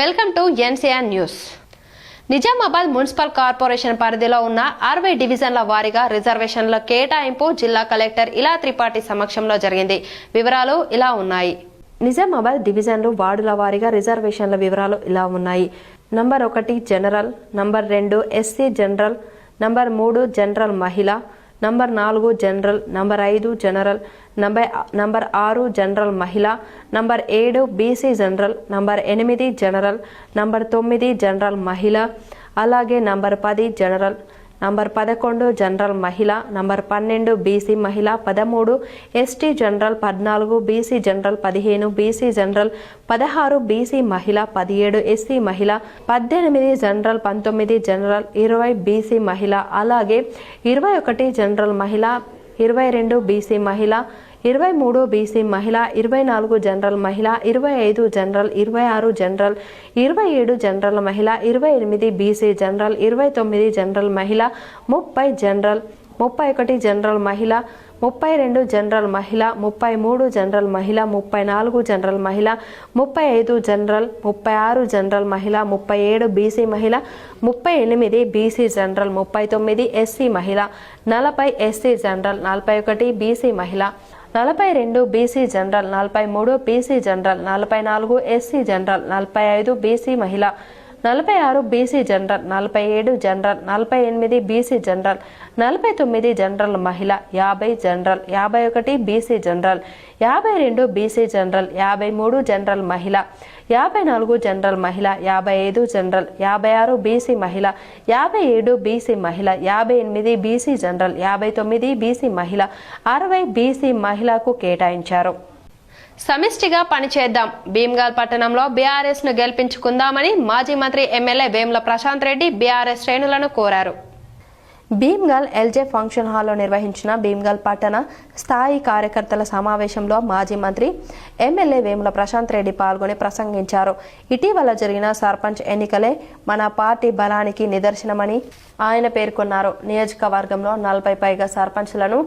Welcome to NCR news. Nizamabad municipal corporation పరిధిలో ఉన్న 60 డివిజన్ల వారీగా రిజర్వేషన్ల కేటాయింపు జిల్లా కలెక్టర్ ఇలా త్రిపాఠి సమక్షంలో జరిగింది. వివరాలు ఇలా ఉన్నాయి. నిజామాబాద్ డివిజన్లు వార్డుల వారీగా రిజర్వేషన్ల వివరాలు ఇలా ఉన్నాయి. Number 1 general, number 2 SC general, number 3 general మహిళ, number 4 general, number 5 general, number 6 general మహిళ, number 7 BC general, number 8 general, number 9 general మహిళ, అలాగే నంబర్ 10 జనరల్, నంబర్ 11 జనరల్ మహిళ, నంబర్ 12 బీసీ మహిళ, 13 ST general, 14 BC general, 15 BC general, 16 BC మహిళ, 17 SC మహిళ, 18 general, 19 general, 20 BC మహిళ, అలాగే 21 జనరల్ మహిళ, 22 బీసీ మహిళ, 23 బీసీ మహిళ, 24 జనరల్ మహిళ, 25 జనరల్, 26 జనరల్, 27 జనరల్ మహిళ, 28 బీసీ జనరల్, 29 జనరల్ మహిళ, 30 జనరల్, 31 జనరల్ మహిళ, 32 జనరల్ మహిళ, 33 జనరల్ మహిళ, 34 జనరల్ మహిళ, 35 జనరల్, 36 జనరల్ మహిళ, 37 బీసీ మహిళ, 38 బీసీ జనరల్, 39 ఎస్సీ మహిళ, 40 ఎస్సీ జనరల్, 41 బీసీ మహిళ, 42 BC general, 43 BC general, 44 SC general, 45 BC మహిళ, 46 BC general, 47 general, 48 BC general, 49 general మహిళ, 50 general, 51 BC general, 52 BC general, 53 general మహిళ, 54 జనరల్ మహిళ, 55 జనరల్, 56 బీసీ మహిళ, 57 BC మహిళ, 58 బీసీ జనరల్, 59 బీసీ మహిళ, 60 BC మహిళకు కేటాయించారు. సమిష్టిగా పనిచేద్దాం, భీమ్గల్ పట్టణంలో బీఆర్ఎస్ ను గెలిపించుకుందామని మాజీ మంత్రి ఎమ్మెల్యే వేముల ప్రశాంత్ రెడ్డి బీఆర్ఎస్ శ్రేణులను కోరారు. భీమ్గల్ ఎల్జే ఫంక్షన్ హాల్లో నిర్వహించిన భీమ్గల్ పట్టణ స్థాయి కార్యకర్తల సమావేశంలో మాజీ మంత్రి ఎమ్మెల్యే వేముల ప్రశాంత్ రెడ్డి పాల్గొని ప్రసంగించారు. ఇటీవల జరిగిన సర్పంచ్ ఎన్నికలే మన పార్టీ బలానికి నిదర్శనమని ఆయన పేర్కొన్నారు. నియోజకవర్గంలో 40 పైగా సర్పంచ్లను,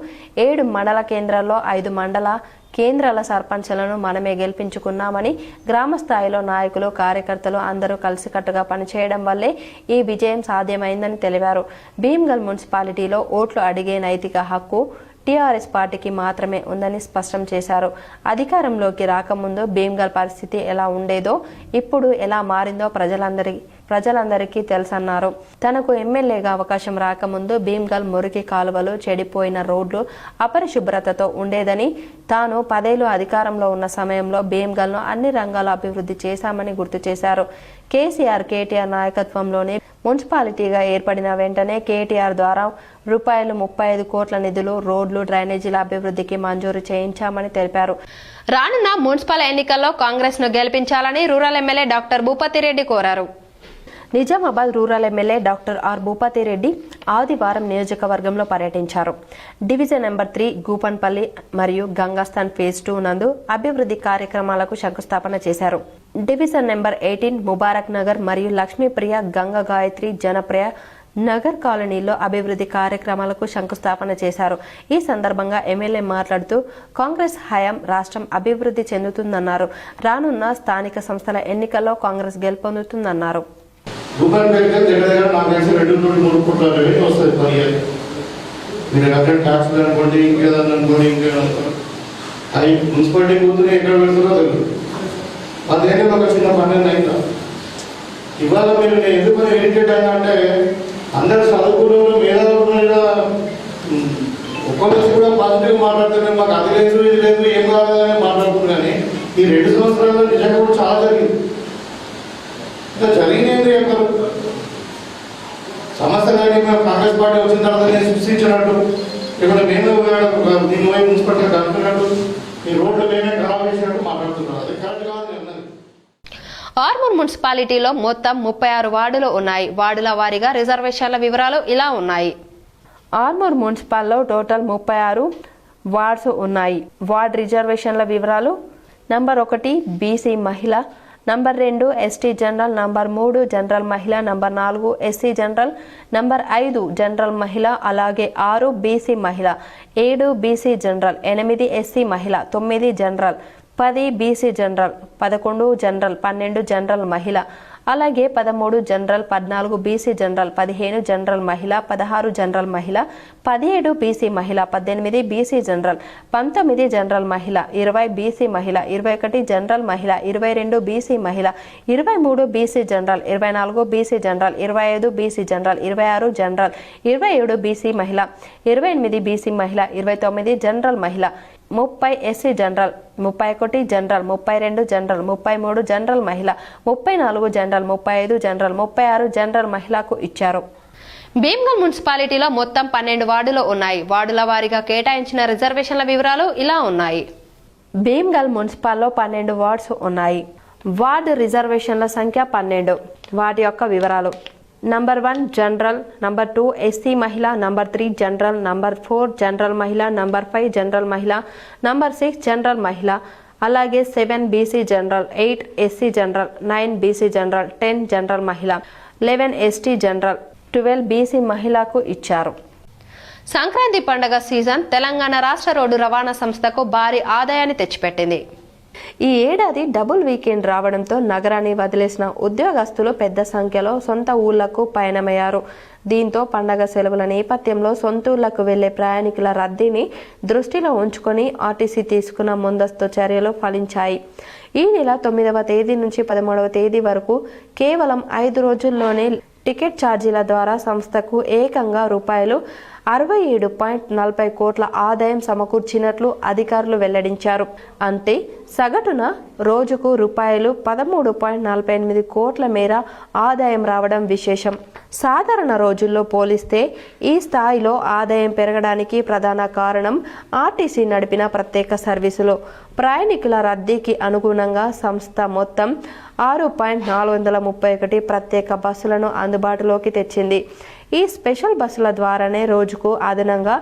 7 మండల కేంద్రాల్లో 5 మండల కేంద్రాల సర్పంచ్లను మనమే గెలిపించుకున్నామని, గ్రామ స్థాయిలో నాయకులు, కార్యకర్తలు అందరూ కలిసికట్టుగా పనిచేయడం వల్లే ఈ విజయం సాధ్యమైందని తెలిపారు. భీమ్గల్ మున్సిపాలిటీలో ఓట్లు అడిగే నైతిక హక్కు టీఆర్ఎస్ పార్టీకి మాత్రమే ఉందని స్పష్టం చేశారు. అధికారంలోకి రాకముందు భీమ్గల్ పరిస్థితి ఎలా ఉండేదో, ఇప్పుడు ఎలా మారిందో ప్రజలందరికీ తెలుసన్నారు. తనకు ఎమ్మెల్యేగా అవకాశం రాకముందు భీమ్గల్ మురికి కాలువలు, చెడిపోయిన రోడ్లు, అపరిశుభ్రతతో ఉండేదని, తాను 10 ఏళ్లు అధికారంలో ఉన్న సమయంలో భీమ్గల్ ను అన్ని రంగాల్లో అభివృద్ధి చేశామని గుర్తు చేశారు. కేసీఆర్, కేటీఆర్ నాయకత్వంలోనే మున్సిపాలిటీగా ఏర్పడిన వెంటనే కేటీఆర్ ద్వారా రూపాయలు 35 కోట్ల నిధులు రోడ్లు, డ్రైనేజీల అభివృద్ధికి మంజూరు చేయించామని తెలిపారు. రానున్న మున్సిపల్ ఎన్నికల్లో కాంగ్రెస్ ను గెలిపించాలని రూరల్ ఎమ్మెల్యే డాక్టర్ భూపతిరెడ్డి కోరారు. Nizamabad rural MLA doctor R Bhupathireddy ఆదివారం నియోజకవర్గంలో పర్యటించారు. డివిజన్ నెంబర్ 3 గూపన్పల్లి మరియు గంగాస్థాన్ ఫేజ్ 2 నందు అభివృద్ధి కార్యక్రమాలకు శంకుస్థాపన చేశారు. డివిజన్ నెంబర్ 18 ముబారక్ నగర్ మరియు లక్ష్మీప్రియ, గంగా గాయత్రి, జనప్రియ నగర్ కాలనీలో అభివృద్ధి కార్యక్రమాలకు శంకుస్థాపన చేశారు. ఈ సందర్భంగా ఎమ్మెల్యే మాట్లాడుతూ కాంగ్రెస్ హయాం రాష్ట్రం అభివృద్ధి చెందుతుందన్నారు. రానున్న స్థానిక సంస్థల ఎన్నికల్లో కాంగ్రెస్ గెలుపొందుతుందన్నారు. నాకు తెలిసి 2-3 కోట్ల రెవెన్యూ వస్తుంది పర్ ఇయర్. మీరు అక్కడ ట్యాక్స్లు అనుకోండి, ఇంకేదన్నా అనుకోండి, ఇంకేదన్నా అవి మున్సిపాలిటీ కూతురు ఎక్కడ పెడుతున్నా తెలియదు. 10 ఏళ్ళలో ఒక చిన్న 12 అయిందా. ఇవాళ మీరు నేను ఎందుకు ఇరిటేట్ అయినా అంటే, అందరు చదువుకున్న మేధావులు ఒక్కొక్కరు కూడా పాజిటివ్ మాట్లాడుతున్నారు. మాకు అది లేదు, ఇది లేదు, ఏం కాదని మాట్లాడుతున్నారు. కానీ ఈ 2 సంవత్సరాల్లో నిజంగా కూడా చాలా జరిగింది. జరిగినది చెప్పారు. సమస్య కానీ మేము కాంగ్రెస్ పార్టీ వచ్చిన తర్వాత నేను సృష్టించినట్టు, ఇక్కడ మేము దీని వైపు మున్సిపాలిటీ కనుక్కున్నట్టు, ఈ రోడ్లు మేమే ఖరాబ్ చేసినట్టు మాట్లాడుతున్నారు. అది కరెక్ట్ కాదు. ఆర్మూర్ మున్సిపాలిటీలో మొత్తం 36 వార్డులు ఉన్నాయి. వార్డుల వారీగా రిజర్వేషన్ల వివరాలు ఇలా ఉన్నాయి. ఆర్మూర్ మున్సిపాల్లో టోటల్ 36 వార్డ్స్ ఉన్నాయి. వార్డ్ రిజర్వేషన్ల వివరాలు: నంబర్ 1 బీసీ మహిళ, number 2 ST general, number 3 general మహిళ, number 4 SC general, number 5 general మహిళ, అలాగే 6 బీసీ మహిళ, 7 బీసీ జనరల్, 8 ఎస్సీ మహిళ, 9 general, 10 BC general, 11 general, 12 general మహిళ, అలాగే 13 జనరల్, 14 బీసీ జనరల్, 15 జనరల్ మహిళ, 16 జనరల్ మహిళ, 17 బీసీ మహిళ, 18 బీసీ జనరల్, 19 జనరల్ మహిళ, 20 బీసీ మహిళ, 21 జనరల్ మహిళ, 22 బీసీ మహిళ, 23 BC general, 24 BC general, 25 BC general, 26 general, 27 BC మహిళ, 28 బీసీ మహిళ, 29 జనరల్ మహిళ, 30 SC general, 31 general, 32 general, 33 general మహిళ, 34 జనరల్, 35 జనరల్, 36 జనరల్ మహిళకు ఇచ్చారు. భీమ్గల్ మున్సిపాలిటీలో మొత్తం 12 వార్డులు ఉన్నాయి. వార్డుల వారీగా కేటాయించిన రిజర్వేషన్ల వివరాలు ఇలా ఉన్నాయి. భీమ్గల్ మున్సిపాల్లో 12 వార్డ్స్ ఉన్నాయి. వార్డు రిజర్వేషన్ల సంఖ్య 12. వాటి యొక్క వివరాలు: నంబర్ 1 జనరల్, నంబర్ 2 ఎస్సీ మహిళ, నంబర్ 3 జనరల్, నంబర్ 4 జనరల్ మహిళ, నంబర్ 5 జనరల్ మహిళ, నంబర్ 6 జనరల్ మహిళ, అలాగే 7 BC general, 8 SC general, 9 BC general, 10 general మహిళ, 11 ఎస్టీ జనరల్, 12 బీసీ మహిళకు ఇచ్చారు. సంక్రాంతి పండుగ సీజన్ తెలంగాణ రాష్ట్ర రోడ్డు రవాణా సంస్థకు భారీ ఆదాయాన్ని తెచ్చిపెట్టింది. ఈ ఏడాది డబుల్ వీకెండ్ రావడంతో నగరాన్ని వదిలేసిన ఉద్యోగస్తులు పెద్ద సంఖ్యలో సొంత ఊళ్లకు పయనమయ్యారు. దీంతో పండగ సెలవుల నేపథ్యంలో సొంతూళ్లకు వెళ్లే ప్రయాణికుల రద్దీని దృష్టిలో ఉంచుకొని ఆర్టీసీ తీసుకున్న ముందస్తు చర్యలు ఫలించాయి. ఈ నెల 9వ తేదీ నుంచి 13వ తేదీ వరకు కేవలం 5 రోజుల్లోనే టికెట్ ఛార్జీల ద్వారా సంస్థకు ఏకంగా రూపాయలు 67.40 కోట్ల ఆదాయం సమకూర్చినట్లు అధికారులు వెల్లడించారు. అంటే సగటున రోజుకు రూపాయలు 13.48 కోట్ల మేర ఆదాయం రావడం విశేషం. సాధారణ రోజుల్లో పోలిస్తే ఈ స్థాయిలో ఆదాయం పెరగడానికి ప్రధాన కారణం ఆర్టీసీ నడిపిన ప్రత్యేక సర్వీసులు. ప్రయాణికుల రద్దీకి అనుగుణంగా సంస్థ మొత్తం 6.431 ప్రత్యేక బస్సులను అందుబాటులోకి తెచ్చింది. ఈ స్పెషల్ బస్సుల ద్వారానే రోజుకు అదనంగా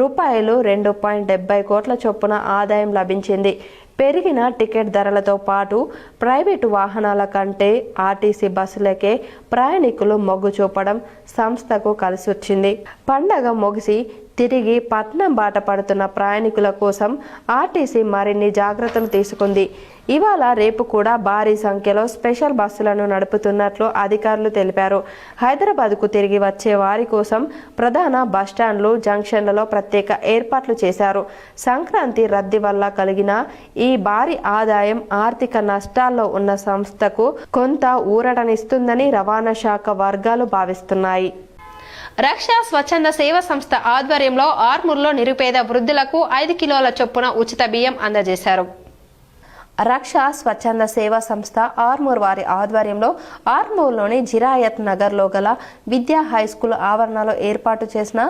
రూపాయలు 2.70 కోట్ల చొప్పున ఆదాయం లభించింది. పెరిగిన టికెట్ ధరలతో పాటు ప్రైవేటు వాహనాల కంటే ఆర్టీసీ బస్సులకే ప్రయాణికులు మొగ్గు చూపడం సంస్థకు కలిసొచ్చింది. పండగ ముగిసి తిరిగి పట్నం బాట పడుతున్న ప్రయాణికుల కోసం ఆర్టీసీ మరిన్ని జాగ్రత్తలు తీసుకుంది. ఇవాళ రేపు కూడా భారీ సంఖ్యలో స్పెషల్ బస్సులను నడుపుతున్నట్లు అధికారులు తెలిపారు. హైదరాబాద్కు తిరిగి వచ్చే వారి కోసం ప్రధాన బస్టాండ్లు, జంక్షన్లలో ప్రత్యేక ఏర్పాట్లు చేశారు. సంక్రాంతి రద్దీ వల్ల కలిగిన ఈ భారీ ఆదాయం ఆర్థిక నష్టాల్లో ఉన్న సంస్థకు కొంత ఊరటనిస్తుందని రవాణా శాఖ వర్గాలు భావిస్తున్నాయి. రక్ష స్వచ్ఛంద సేవా సంస్థ ఆధ్వర్యంలో ఆర్మూర్లో నిరుపేద వృద్ధులకు 5 కిలోల చొప్పున ఉచిత బియ్యం అందజేశారు. రక్ష స్వచ్ఛంద సేవా సంస్థ ఆర్మూర్ వారి ఆధ్వర్యంలో ఆర్మూర్లోని జిరాయత్ నగర్లో గల విద్యా హైస్కూల్ ఆవరణలో ఏర్పాటు చేసిన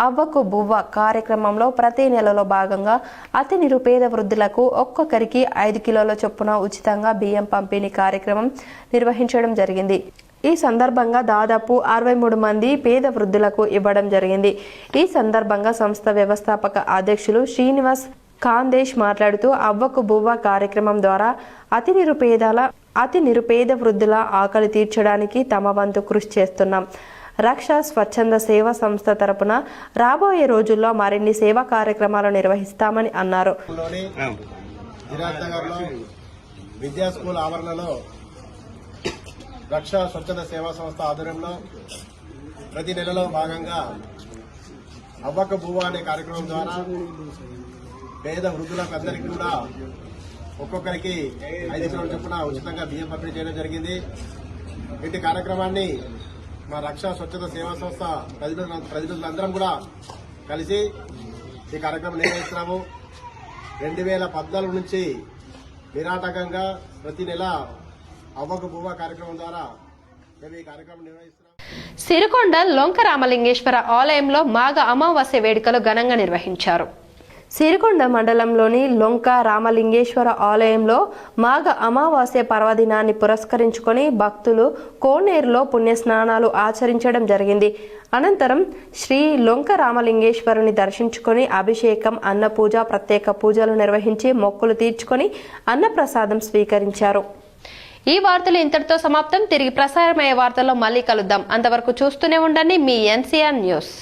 అవ్వకు బువ్వ కార్యక్రమంలో ప్రతి నెలలో భాగంగా అతి నిరుపేద వృద్ధులకు ఒక్కొక్కరికి 5 కిలోల చొప్పున ఉచితంగా బియ్యం పంపిణీ కార్యక్రమం నిర్వహించడం జరిగింది. ఈ సందర్భంగా దాదాపు 63 మంది పేద వృద్ధులకు ఇవ్వడం జరిగింది. ఈ సందర్భంగా సంస్థ వ్యవస్థాపక అధ్యక్షులు శ్రీనివాస్ కాందేశ్ మాట్లాడుతూ అవ్వకు బువ్వ కార్యక్రమం ద్వారా అతి నిరుపేద వృద్ధుల ఆకలి తీర్చడానికి తమ వంతు కృషి చేస్తున్నాం. రక్ష స్వచ్ఛంద సేవా సంస్థ తరపున రాబోయే రోజుల్లో మరిన్ని సేవా కార్యక్రమాలు నిర్వహిస్తామని అన్నారు. విద్యా స్కూల్ ఆవరణలో రక్ష స్వచ్ఛంద సేవా సంస్థ ఆధ్వర్యంలో ప్రతి నెలలో భాగంగా అవ్వక బువ్వ అనే కార్యక్రమం ద్వారా పేద వృద్ధులకు అందరికీ కూడా ఒక్కొక్కరికి 5 కిలోల చొప్పున ఉచితంగా బియ్యం పంపిణీ చేయడం జరిగింది. ఇటు కార్యక్రమాన్ని మా రక్ష స్వచ్ఛంద సేవా సంస్థ ప్రతినిధులందరం కూడా కలిసి ఈ కార్యక్రమం నిర్వహిస్తున్నాము. 2014 నుంచి నిరాటకంగా ప్రతి నెల అవ్వకు బువ్వ కార్యక్రమం ద్వారా మేము ఈ కార్యక్రమం నిర్వహిస్తున్నాం. సిరికొండ లొంక రామలింగేశ్వర ఆలయంలో మాఘ అమావాస్య వేడుకలు ఘనంగా నిర్వహించారు. సిరికొండ మండలంలోని లొంక రామలింగేశ్వర ఆలయంలో మాఘ అమావాస్య పర్వదినాన్ని పురస్కరించుకొని భక్తులు కోనేరులో పుణ్యస్నానాలు ఆచరించడం జరిగింది. అనంతరం శ్రీ లొంక రామలింగేశ్వరుని దర్శించుకొని అభిషేకం, అన్నపూజ, ప్రత్యేక పూజలు నిర్వహించి మొక్కులు తీర్చుకొని అన్నప్రసాదం స్వీకరించారు. ఈ వార్తలు ఇంతటితో సమాప్తం. తిరిగి ప్రసారమయ్యే వార్తల్లో మళ్ళీ కలుద్దాం. అంతవరకు చూస్తూనే ఉండండి మీ NCR న్యూస్.